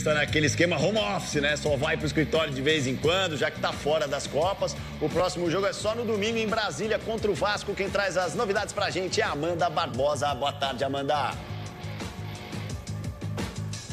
Está naquele esquema home office, né? Só vai pro escritório de vez em quando, já que tá fora das Copas. O próximo jogo é só no domingo em Brasília contra o Vasco. Quem traz as novidades pra gente é a Amanda Barbosa. Boa tarde, Amanda.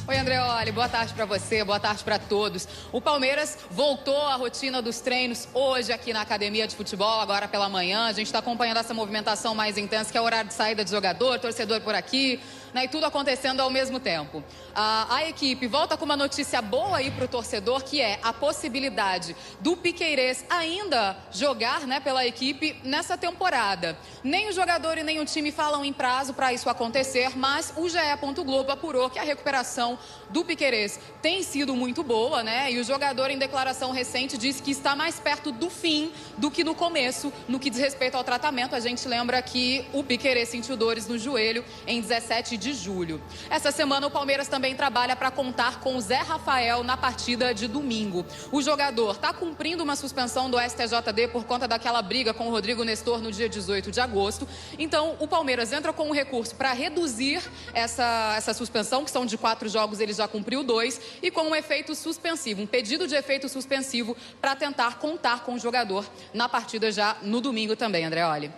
Oi, Andreoli, boa tarde para você, boa tarde para todos. O Palmeiras voltou à rotina dos treinos hoje aqui na Academia de Futebol, agora pela manhã. A gente está acompanhando essa movimentação mais intensa, que é o horário de saída de jogador, torcedor por aqui, né, e tudo acontecendo ao mesmo tempo. A equipe volta com uma notícia boa aí para o torcedor, que é a possibilidade do Piqueires ainda jogar, né, pela equipe nessa temporada. Nem o jogador e nem o time falam em prazo para isso acontecer, mas o GE. Globo apurou que a recuperação do Piqueires tem sido muito boa, né? E o jogador, em declaração recente, disse que está mais perto do fim do que no começo, no que diz respeito ao tratamento. A gente lembra que o Piqueires sentiu dores no joelho em 17 de julho. Essa semana o Palmeiras também trabalha para contar com o Zé Rafael na partida de domingo. O jogador está cumprindo uma suspensão do STJD por conta daquela briga com o Rodrigo Nestor no dia 18 de agosto. Então o Palmeiras entra com um recurso para reduzir essa suspensão, que são de 4 jogos, ele já cumpriu 2, e com um efeito suspensivo, um pedido de efeito suspensivo para tentar contar com o jogador na partida já no domingo também, Andreoli.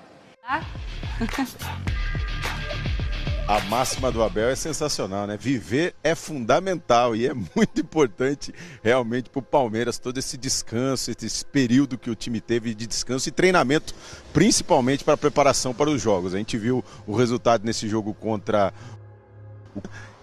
A máxima do Abel é sensacional, né? Viver é fundamental e é muito importante realmente para o Palmeiras todo esse descanso, esse período que o time teve de descanso e treinamento, principalmente para a preparação para os jogos. A gente viu o resultado nesse jogo contra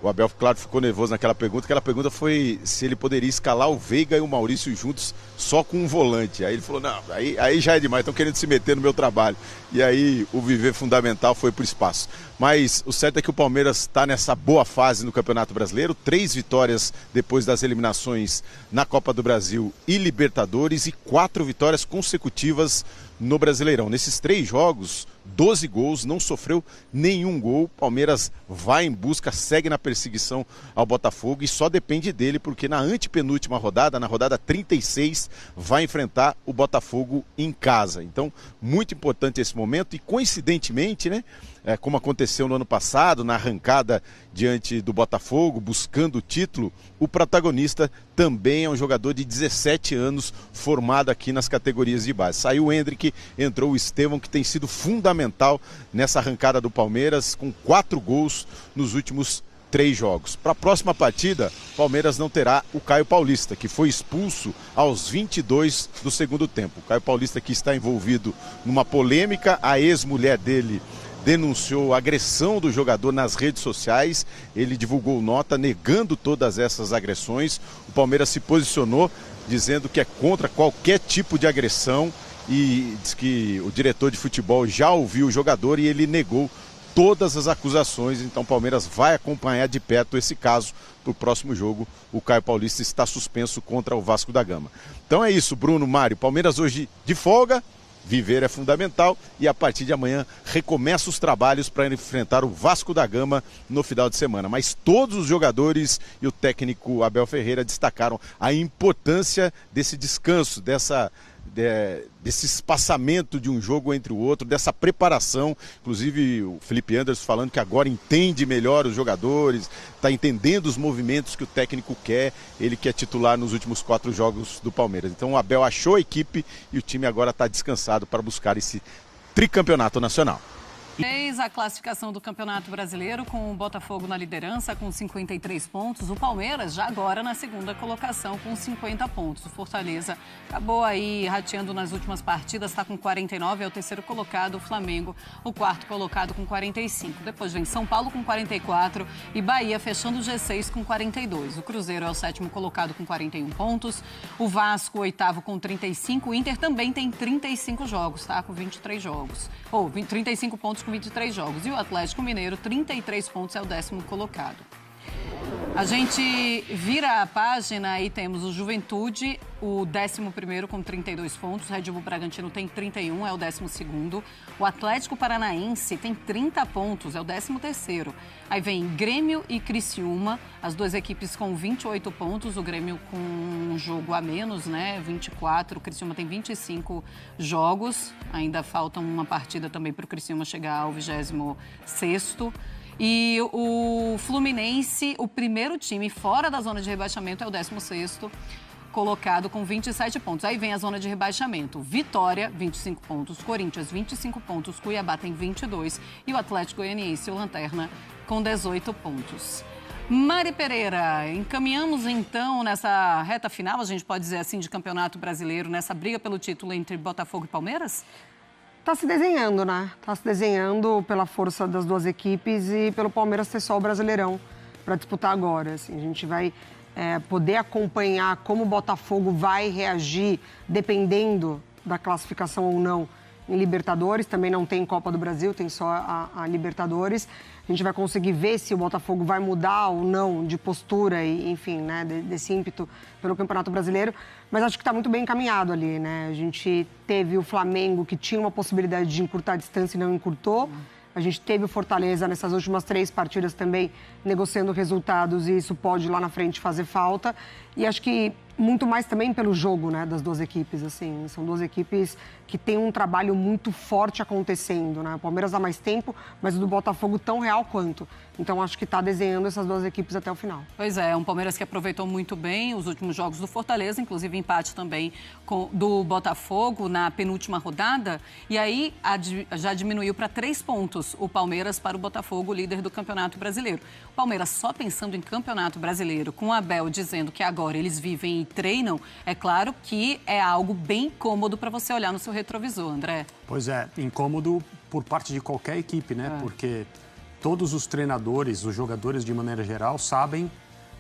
o Abel, claro, ficou nervoso naquela pergunta. Aquela pergunta foi se ele poderia escalar o Veiga e o Maurício juntos só com um volante. Aí ele falou, não, aí já é demais, estão querendo se meter no meu trabalho. E aí o viver fundamental foi pro espaço. Mas o certo é que o Palmeiras está nessa boa fase no Campeonato Brasileiro. 3 vitórias depois das eliminações na Copa do Brasil e Libertadores e 4 vitórias consecutivas no Brasileirão. Nesses 3 jogos, 12 gols, não sofreu nenhum gol. Palmeiras vai em busca, segue na perseguição ao Botafogo e só depende dele, porque na antepenúltima rodada, na rodada 36, vai enfrentar o Botafogo em casa. Então, muito importante esse momento e, coincidentemente, né, como aconteceu no ano passado, na arrancada diante do Botafogo, buscando o título, o protagonista também é um jogador de 17 anos, formado aqui nas categorias de base. Saiu o Hendrick, entrou o Estevão, que tem sido fundamental nessa arrancada do Palmeiras, com 4 gols nos últimos 3 jogos. Para a próxima partida, o Palmeiras não terá o Caio Paulista, que foi expulso aos 22 do segundo tempo. O Caio Paulista que está envolvido numa polêmica, a ex-mulher dele denunciou a agressão do jogador nas redes sociais. Ele divulgou nota negando todas essas agressões. O Palmeiras se posicionou dizendo que é contra qualquer tipo de agressão e diz que o diretor de futebol já ouviu o jogador e ele negou todas as acusações. Então o Palmeiras vai acompanhar de perto esse caso. Para o próximo jogo, o Caio Paulista está suspenso contra o Vasco da Gama. Então é isso, Bruno, Mário. Palmeiras hoje de folga. Viver é fundamental e a partir de amanhã recomeça os trabalhos para enfrentar o Vasco da Gama no final de semana. Mas todos os jogadores e o técnico Abel Ferreira destacaram a importância desse descanso, desse espaçamento de um jogo entre o outro, dessa preparação. Inclusive o Felipe Anderson falando que agora entende melhor os jogadores, está entendendo os movimentos que o técnico quer, ele que é titular nos últimos 4 jogos do Palmeiras. Então o Abel achou a equipe e o time agora está descansado para buscar esse tricampeonato nacional. Fez a classificação do Campeonato Brasileiro com o Botafogo na liderança com 53 pontos. O Palmeiras já agora na segunda colocação com 50 pontos. O Fortaleza acabou aí rateando nas últimas partidas, está com 49, é o terceiro colocado. O Flamengo, o quarto colocado com 45. Depois vem São Paulo com 44 e Bahia fechando o G6 com 42. O Cruzeiro é o sétimo colocado com 41 pontos. O Vasco, oitavo com 35. O Inter também tem 35 jogos, tá? Com 23 jogos. 35 pontos com 23 jogos. E o Atlético Mineiro, 33 pontos, é o 10º colocado. A gente vira a página e temos o Juventude, o 11º com 32 pontos. O Red Bull Bragantino tem 31, é o 12º. O Atlético Paranaense tem 30 pontos, é o 13º. Aí vem Grêmio e Criciúma, as duas equipes com 28 pontos. O Grêmio com um jogo a menos, né? 24. O Criciúma tem 25 jogos. Ainda falta uma partida também para o Criciúma chegar ao 26º. E o Fluminense, o primeiro time fora da zona de rebaixamento, é o 16º colocado com 27 pontos. Aí vem a zona de rebaixamento. Vitória, 25 pontos. Corinthians, 25 pontos. Cuiabá tem 22. E o Atlético Goianiense, o Lanterna, com 18 pontos. Mari Pereira, encaminhamos então nessa reta final, a gente pode dizer assim, de Campeonato Brasileiro, nessa briga pelo título entre Botafogo e Palmeiras? Tá se desenhando, né? Tá se desenhando pela força das duas equipes e pelo Palmeiras ter só o Brasileirão para disputar agora. Assim, a gente vai poder acompanhar como o Botafogo vai reagir dependendo da classificação ou não em Libertadores. Também não tem Copa do Brasil, tem só a Libertadores. A gente vai conseguir ver se o Botafogo vai mudar ou não de postura e, enfim, né, desse ímpeto pelo Campeonato Brasileiro. Mas acho que está muito bem encaminhado ali, né? A gente teve o Flamengo, que tinha uma possibilidade de encurtar a distância e não encurtou. A gente teve o Fortaleza nessas últimas 3 partidas também negociando resultados e isso pode lá na frente fazer falta. E acho que muito mais também pelo jogo, né, das duas equipes, assim. São duas equipes que têm um trabalho muito forte acontecendo, né? O Palmeiras há mais tempo, mas o do Botafogo tão real quanto. Então acho que está desenhando essas duas equipes até o final. Pois é, um Palmeiras que aproveitou muito bem os últimos jogos do Fortaleza, inclusive empate também do Botafogo na penúltima rodada. E aí já diminuiu para 3 pontos o Palmeiras para o Botafogo, líder do Campeonato Brasileiro. O Palmeiras só pensando em Campeonato Brasileiro, com o Abel dizendo que agora eles vivem e treinam, é claro que é algo bem cômodo para você olhar no seu retrovisor, André. Pois é, incômodo por parte de qualquer equipe, né? Porque todos os treinadores, os jogadores de maneira geral, sabem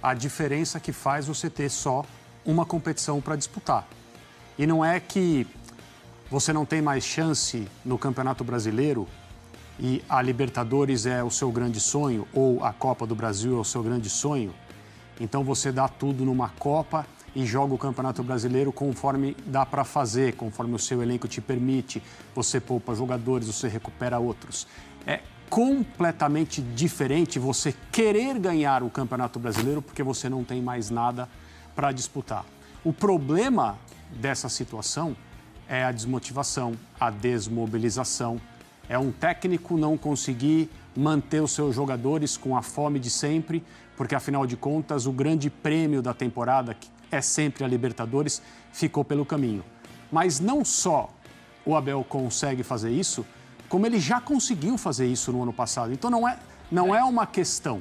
a diferença que faz você ter só uma competição para disputar. E não é que você não tem mais chance no Campeonato Brasileiro e a Libertadores é o seu grande sonho ou a Copa do Brasil é o seu grande sonho. Então você dá tudo numa Copa e joga o Campeonato Brasileiro conforme dá para fazer, conforme o seu elenco te permite. Você poupa jogadores, você recupera outros. É completamente diferente você querer ganhar o Campeonato Brasileiro porque você não tem mais nada para disputar. O problema dessa situação é a desmotivação, a desmobilização. É um técnico não conseguir manter os seus jogadores com a fome de sempre, porque, afinal de contas, o grande prêmio da temporada, que é sempre a Libertadores, ficou pelo caminho. Mas não só o Abel consegue fazer isso, como ele já conseguiu fazer isso no ano passado. Então, não é uma questão.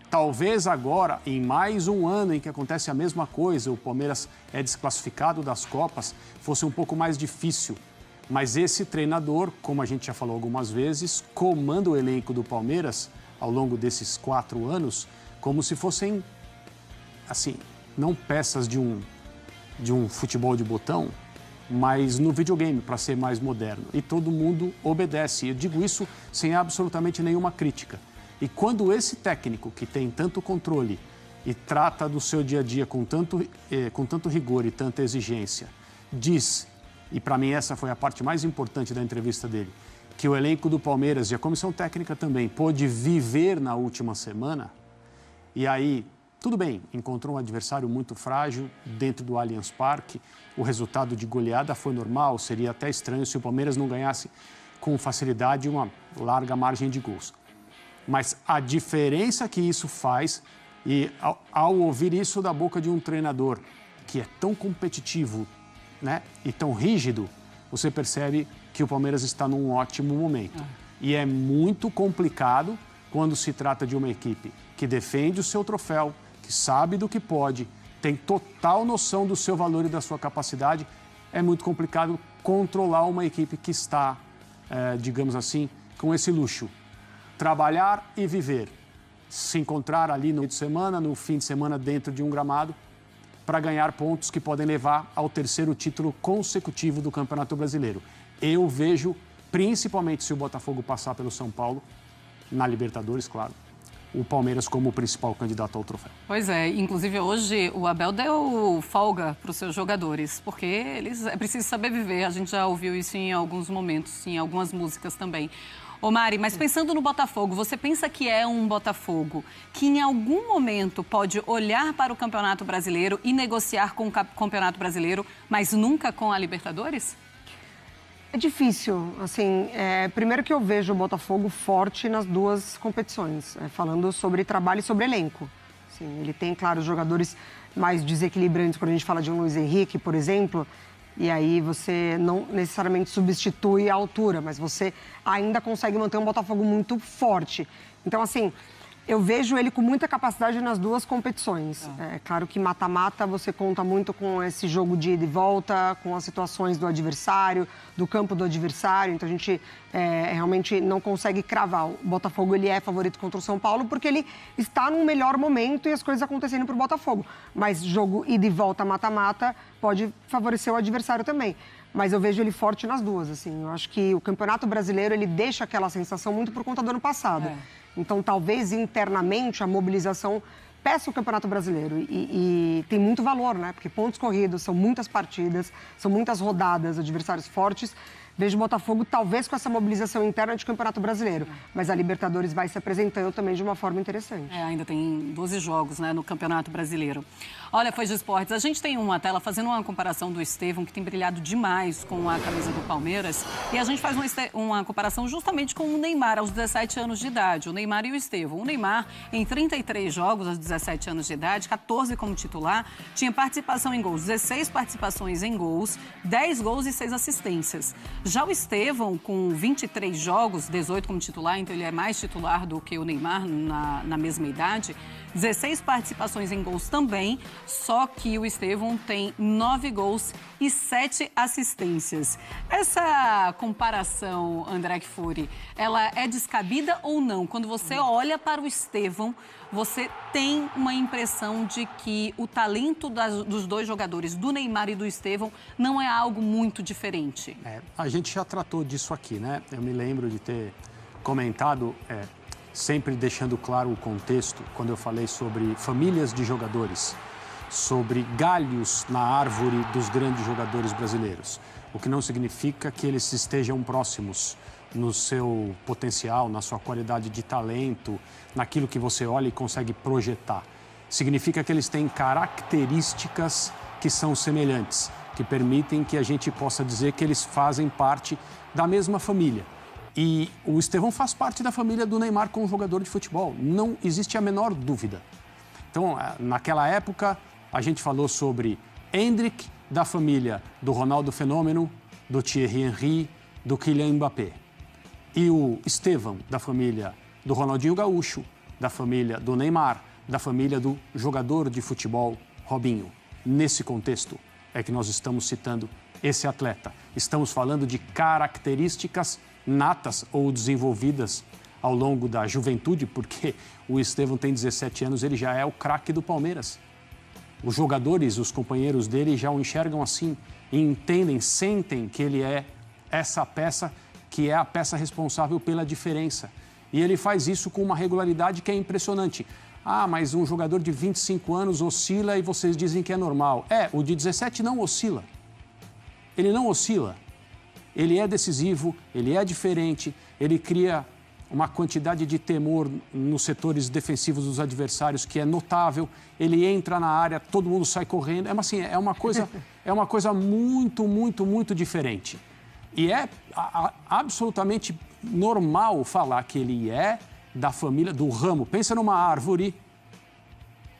Talvez agora, em mais um ano em que acontece a mesma coisa, o Palmeiras é desclassificado das Copas, fosse um pouco mais difícil. Mas esse treinador, como a gente já falou algumas vezes, comanda o elenco do Palmeiras ao longo desses 4 anos como se fossem, assim, não peças de um futebol de botão, mas no videogame, para ser mais moderno. E todo mundo obedece. Eu digo isso sem absolutamente nenhuma crítica. E quando esse técnico, que tem tanto controle e trata do seu dia a dia com tanto rigor e tanta exigência, diz, e para mim essa foi a parte mais importante da entrevista dele, que o elenco do Palmeiras e a comissão técnica também pôde viver na última semana, e aí, tudo bem, encontrou um adversário muito frágil dentro do Allianz Parque, o resultado de goleada foi normal, seria até estranho se o Palmeiras não ganhasse com facilidade uma larga margem de gols. Mas a diferença que isso faz, e ao ouvir isso da boca de um treinador que é tão competitivo, né, e tão rígido, você percebe que o Palmeiras está num ótimo momento. E é muito complicado quando se trata de uma equipe que defende o seu troféu, que sabe do que pode, tem total noção do seu valor e da sua capacidade. É muito complicado controlar uma equipe que está, digamos assim, com esse luxo. Trabalhar e viver. Se encontrar ali no meio de semana, no fim de semana, dentro de um gramado, para ganhar pontos que podem levar ao 3º título consecutivo do Campeonato Brasileiro. Eu vejo, principalmente se o Botafogo passar pelo São Paulo, na Libertadores, claro, o Palmeiras como o principal candidato ao troféu. Pois é, inclusive hoje o Abel deu folga para os seus jogadores, porque é preciso saber viver, a gente já ouviu isso em alguns momentos, em algumas músicas também. Ô Mari, mas pensando no Botafogo, você pensa que é um Botafogo que em algum momento pode olhar para o Campeonato Brasileiro e negociar com o Campeonato Brasileiro, mas nunca com a Libertadores? É difícil, assim, primeiro que eu vejo o Botafogo forte nas duas competições, falando sobre trabalho e sobre elenco. Assim, ele tem, claro, os jogadores mais desequilibrantes, quando a gente fala de um Luiz Henrique, por exemplo, e aí você não necessariamente substitui a altura, mas você ainda consegue manter um Botafogo muito forte. Então, assim, eu vejo ele com muita capacidade nas duas competições. É claro que mata-mata você conta muito com esse jogo de ida e volta, com as situações do adversário, do campo do adversário. Então a gente realmente não consegue cravar. O Botafogo ele é favorito contra o São Paulo porque ele está num melhor momento e as coisas acontecendo para o Botafogo. Mas jogo ida e volta, mata-mata, pode favorecer o adversário também. Mas eu vejo ele forte nas duas, assim. Eu acho que o Campeonato Brasileiro, ele deixa aquela sensação muito por conta do ano passado. Então, talvez, internamente, a mobilização peça o Campeonato Brasileiro. E tem muito valor, né? Porque pontos corridos, são muitas partidas, são muitas rodadas, adversários fortes. Vejo o Botafogo, talvez, com essa mobilização interna de Campeonato Brasileiro. Mas a Libertadores vai se apresentando também de uma forma interessante. Ainda tem 12 jogos, né, no Campeonato Brasileiro. Olha, Foi de Esportes, a gente tem uma tela fazendo uma comparação do Estevão, que tem brilhado demais com a camisa do Palmeiras. E a gente faz uma comparação justamente com o Neymar, aos 17 anos de idade. O Neymar e o Estevão. O Neymar, em 33 jogos, aos 17 anos de idade, 14 como titular, tinha participação em gols, 16 participações em gols, 10 gols e 6 assistências. Já o Estevão, com 23 jogos, 18 como titular, então ele é mais titular do que o Neymar na mesma idade, 16 participações em gols também, só que o Estevão tem 9 gols e 7 assistências. Essa comparação, André Kfouri, ela é descabida ou não? Quando você olha para o Estevão, você tem uma impressão de que o talento dos dois jogadores, do Neymar e do Estevão, não é algo muito diferente? A gente já tratou disso aqui, né? Eu me lembro de ter comentado, sempre deixando claro o contexto, quando eu falei sobre famílias de jogadores, sobre galhos na árvore dos grandes jogadores brasileiros. O que não significa que eles estejam próximos no seu potencial, na sua qualidade de talento, naquilo que você olha e consegue projetar. Significa que eles têm características que são semelhantes, que permitem que a gente possa dizer que eles fazem parte da mesma família. E o Estevão faz parte da família do Neymar como jogador de futebol, não existe a menor dúvida. Então, naquela época, a gente falou sobre Endrick, da família do Ronaldo Fenômeno, do Thierry Henry, do Kylian Mbappé. E o Estevão, da família do Ronaldinho Gaúcho, da família do Neymar, da família do jogador de futebol Robinho. Nesse contexto é que nós estamos citando esse atleta. Estamos falando de características natas ou desenvolvidas ao longo da juventude, porque o Estevão tem 17 anos, ele já é o craque do Palmeiras. Os jogadores, os companheiros dele já o enxergam assim, e entendem, sentem que ele é essa peça que é a peça responsável pela diferença. E ele faz isso com uma regularidade que é impressionante. Ah, mas um jogador de 25 anos oscila e vocês dizem que é normal. O de 17 não oscila. Ele não oscila. Ele é decisivo, ele é diferente, ele cria uma quantidade de temor nos setores defensivos dos adversários que é notável. Ele entra na área, todo mundo sai correndo. É uma coisa muito, muito, muito diferente. E é absolutamente normal falar que ele é da família, do ramo. Pensa numa árvore,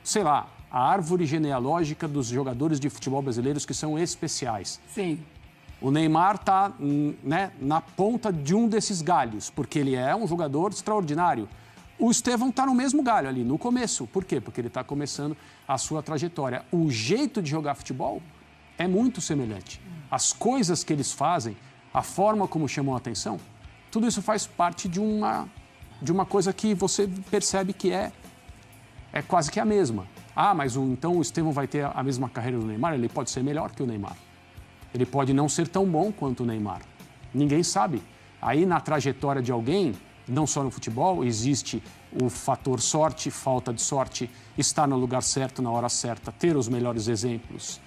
sei lá, a árvore genealógica dos jogadores de futebol brasileiros que são especiais. Sim. O Neymar está, né, na ponta de um desses galhos, porque ele é um jogador extraordinário. O Estevão está no mesmo galho ali, no começo. Por quê? Porque ele está começando a sua trajetória. O jeito de jogar futebol é muito semelhante. As coisas que eles fazem, a forma como chamam a atenção, tudo isso faz parte de uma coisa que você percebe que é quase que a mesma. Ah, mas então o Estevão vai ter a mesma carreira do Neymar? Ele pode ser melhor que o Neymar. Ele pode não ser tão bom quanto o Neymar. Ninguém sabe. Aí na trajetória de alguém, não só no futebol, existe o fator sorte, falta de sorte, estar no lugar certo, na hora certa, ter os melhores exemplos,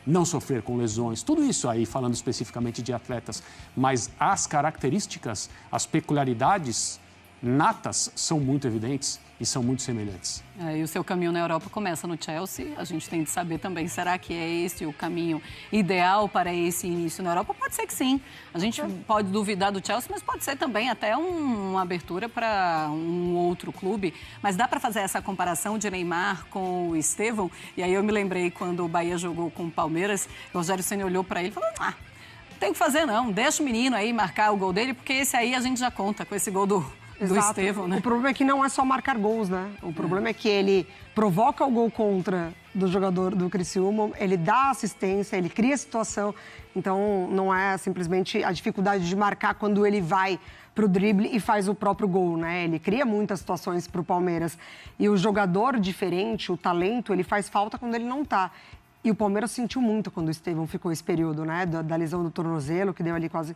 não sofrer com lesões, tudo isso aí falando especificamente de atletas. Mas as características, as peculiaridades natas são muito evidentes e são muito semelhantes. E o seu caminho na Europa começa no Chelsea. A gente tem de saber também, será que é esse o caminho ideal para esse início na Europa? Pode ser que sim. A gente pode duvidar do Chelsea, mas pode ser também até uma abertura para um outro clube. Mas dá para fazer essa comparação de Neymar com o Estevão? E aí eu me lembrei quando o Bahia jogou com o Palmeiras, o Rogério Ceni olhou para ele e falou, tem que fazer não, deixa o menino aí marcar o gol dele, porque esse aí a gente já conta com esse gol do Estevão, né? O problema é que não é só marcar gols, né? O problema é que ele provoca o gol contra do jogador do Criciúma, ele dá assistência, ele cria situação. Então, não é simplesmente a dificuldade de marcar quando ele vai pro drible e faz o próprio gol, né? Ele cria muitas situações pro Palmeiras. E o jogador diferente, o talento, ele faz falta quando ele não tá. E o Palmeiras sentiu muito quando o Estevão ficou esse período, né? Da lesão do tornozelo, que deu ali quase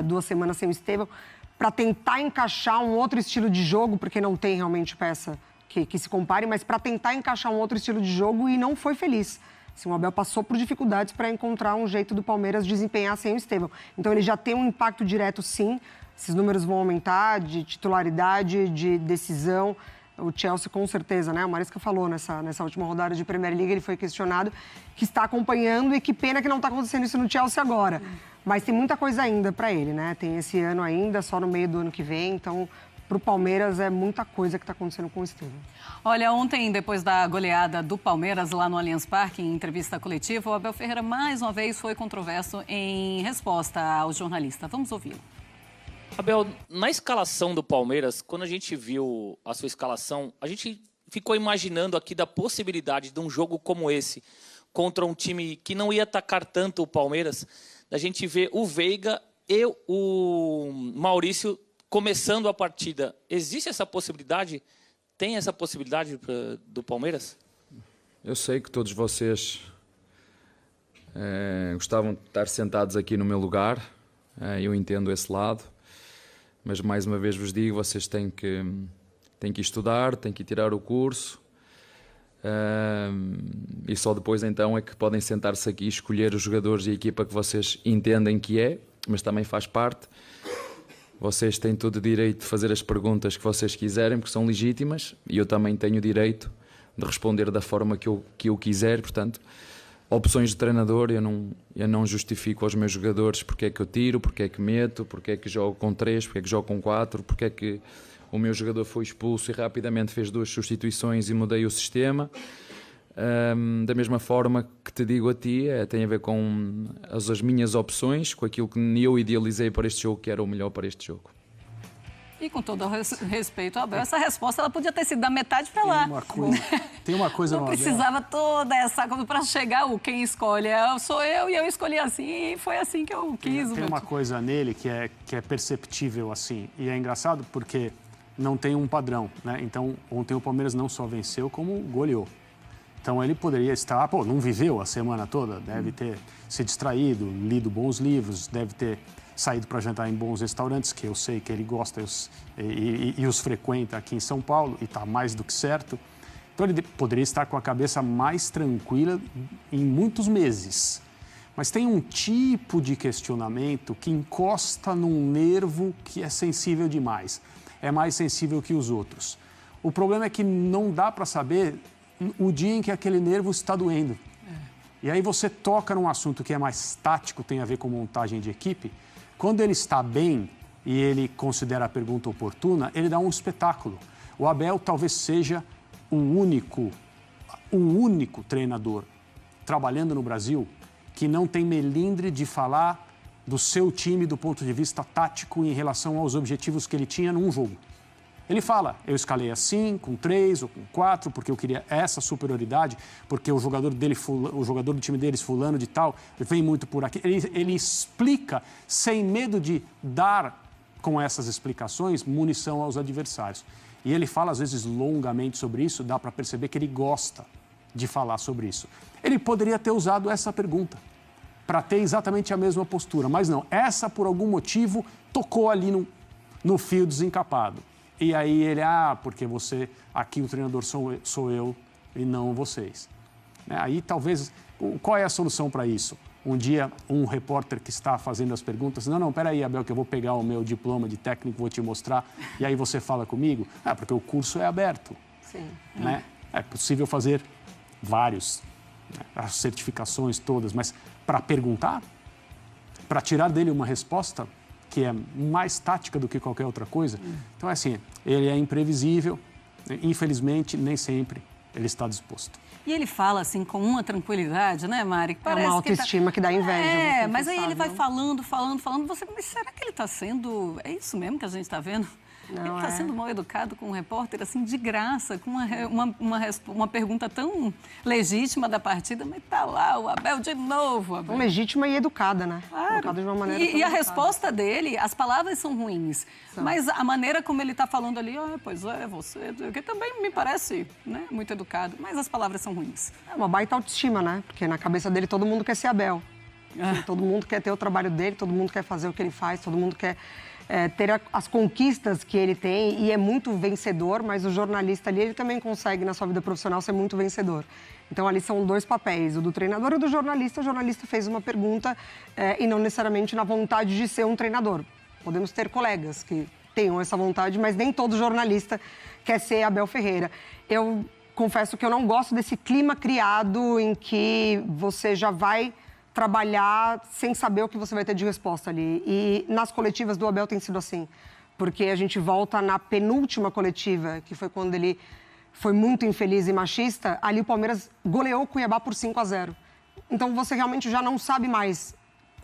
2 semanas sem o Estevão, para tentar encaixar um outro estilo de jogo, porque não tem realmente peça que se compare, mas para tentar encaixar um outro estilo de jogo e não foi feliz. Assim, o Abel passou por dificuldades para encontrar um jeito do Palmeiras desempenhar sem o Estevão. Então ele já tem um impacto direto, sim. Esses números vão aumentar de titularidade, de decisão. O Chelsea, com certeza, né? O Maresca falou nessa última rodada de Premier League, ele foi questionado, que está acompanhando e que pena que não está acontecendo isso no Chelsea agora. Mas tem muita coisa ainda para ele, né? Tem esse ano ainda, só no meio do ano que vem. Então, para o Palmeiras, é muita coisa que está acontecendo com o Estevão. Olha, ontem, depois da goleada do Palmeiras lá no Allianz Parque, em entrevista coletiva, o Abel Ferreira, mais uma vez, foi controverso em resposta ao jornalista. Vamos ouvi-lo. Abel, na escalação do Palmeiras, quando a gente viu a sua escalação, a gente ficou imaginando aqui da possibilidade de um jogo como esse, contra um time que não ia atacar tanto o Palmeiras, da gente ver o Veiga e o Maurício começando a partida. Existe essa possibilidade? Tem essa possibilidade do Palmeiras? Eu sei que todos vocês gostavam de estar sentados aqui no meu lugar. Eu entendo esse lado. Mas, mais uma vez vos digo, vocês têm que estudar, têm que tirar o curso. E só depois então é que podem sentar-se aqui e escolher os jogadores e a equipa que vocês entendem que é, mas também faz parte. Vocês têm todo o direito de fazer as perguntas que vocês quiserem, porque são legítimas, e eu também tenho o direito de responder da forma que eu quiser. Portanto, opções de treinador, eu não justifico aos meus jogadores porque é que eu tiro, porque é que meto, porque é que jogo com 3, porque é que jogo com 4, porque é que o meu jogador foi expulso e rapidamente fez 2 substituições e mudei o sistema. Da mesma forma que te digo a ti, tem a ver com as minhas opções, com aquilo que eu idealizei para este jogo, que era o melhor para este jogo. E com todo o respeito, Abel, essa resposta ela podia ter sido da metade para lá. Tem uma coisa não precisava toda essa coisa para chegar quem escolhe. Sou eu e eu escolhi assim e foi assim que eu quis. Tem uma coisa nele que é perceptível assim. E é engraçado porque não tem um padrão, né? Então, ontem o Palmeiras não só venceu, como goleou. Então, ele poderia estar... não viveu a semana toda, deve ter se distraído, lido bons livros, deve ter saído para jantar em bons restaurantes, que eu sei que ele gosta e os frequenta aqui em São Paulo, e está mais do que certo. Então, ele poderia estar com a cabeça mais tranquila em muitos meses. Mas tem um tipo de questionamento que encosta num nervo que é sensível demais. É mais sensível que os outros. O problema é que não dá para saber o dia em que aquele nervo está doendo. E aí você toca num assunto que é mais tático, tem a ver com montagem de equipe. Quando ele está bem e ele considera a pergunta oportuna, ele dá um espetáculo. O Abel talvez seja o único treinador trabalhando no Brasil que não tem melindre de falar do seu time do ponto de vista tático em relação aos objetivos que ele tinha num jogo. Ele fala, eu escalei assim, com 3 ou com 4, porque eu queria essa superioridade, porque o jogador do time deles, fulano de tal, vem muito por aqui. Ele explica, sem medo de dar, com essas explicações, munição aos adversários. E ele fala, às vezes, longamente sobre isso, dá para perceber que ele gosta de falar sobre isso. Ele poderia ter usado essa pergunta para ter exatamente a mesma postura, mas não. Essa, por algum motivo, tocou ali no fio desencapado. E aí ele, porque aqui o treinador sou eu e não vocês. Aí talvez, qual é a solução para isso? Um dia, um repórter que está fazendo as perguntas, não, peraí, Abel, que eu vou pegar o meu diploma de técnico, vou te mostrar, e aí você fala comigo. Porque o curso é aberto. Sim. Né? É possível fazer vários, né, as certificações todas, mas para perguntar, para tirar dele uma resposta que é mais tática do que qualquer outra coisa. Então, assim, ele é imprevisível, infelizmente, nem sempre ele está disposto. E ele fala assim com uma tranquilidade, né, Mari? Parece uma autoestima que dá inveja. Mas aí ele vai falando. Você, mas será que ele está sendo... É isso mesmo que a gente está vendo? Não, ele está sendo mal educado com um repórter, assim, de graça, com uma pergunta tão legítima da partida, mas tá lá o Abel de novo. Abel. Legítima e educada, né? Claro. Educada de uma maneira e a resposta dele, as palavras são ruins, mas a maneira como ele está falando ali, pois é, você, que também me parece, né, muito educado, mas as palavras são ruins. É uma baita autoestima, né? Porque na cabeça dele todo mundo quer ser Abel. Todo mundo quer ter o trabalho dele, todo mundo quer fazer o que ele faz, todo mundo quer... ter as conquistas que ele tem e é muito vencedor, mas o jornalista ali, ele também consegue, na sua vida profissional, ser muito vencedor. Então, ali são dois papéis, o do treinador e o do jornalista. O jornalista fez uma pergunta e não necessariamente na vontade de ser um treinador. Podemos ter colegas que tenham essa vontade, mas nem todo jornalista quer ser Abel Ferreira. Eu confesso que eu não gosto desse clima criado em que você já vai trabalhar sem saber o que você vai ter de resposta ali. E nas coletivas do Abel tem sido assim, porque a gente volta na penúltima coletiva, que foi quando ele foi muito infeliz e machista, ali o Palmeiras goleou o Cuiabá por 5-0. Então você realmente já não sabe mais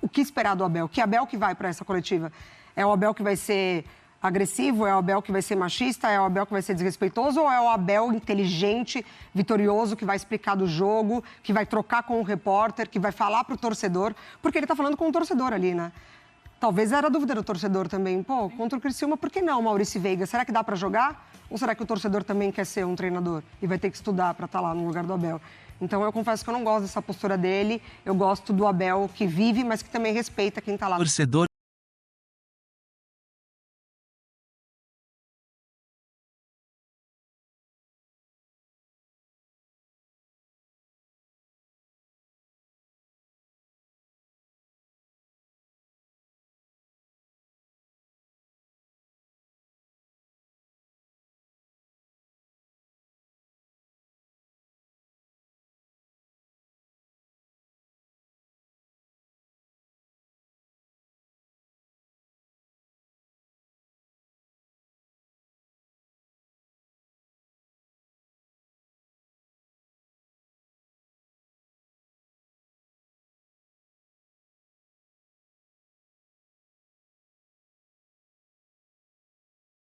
o que esperar do Abel. Que Abel que vai para essa coletiva? É o Abel que vai ser agressivo? É o Abel que vai ser machista? É o Abel que vai ser desrespeitoso? Ou é o Abel inteligente, vitorioso, que vai explicar do jogo, que vai trocar com o repórter, que vai falar para o torcedor? Porque ele está falando com o torcedor ali, né? Talvez era a dúvida do torcedor também. Contra o Criciúma, por que não, Maurício Veiga? Será que dá para jogar? Ou será que o torcedor também quer ser um treinador e vai ter que estudar para estar lá no lugar do Abel? Então, eu confesso que eu não gosto dessa postura dele. Eu gosto do Abel que vive, mas que também respeita quem está lá. Torcedor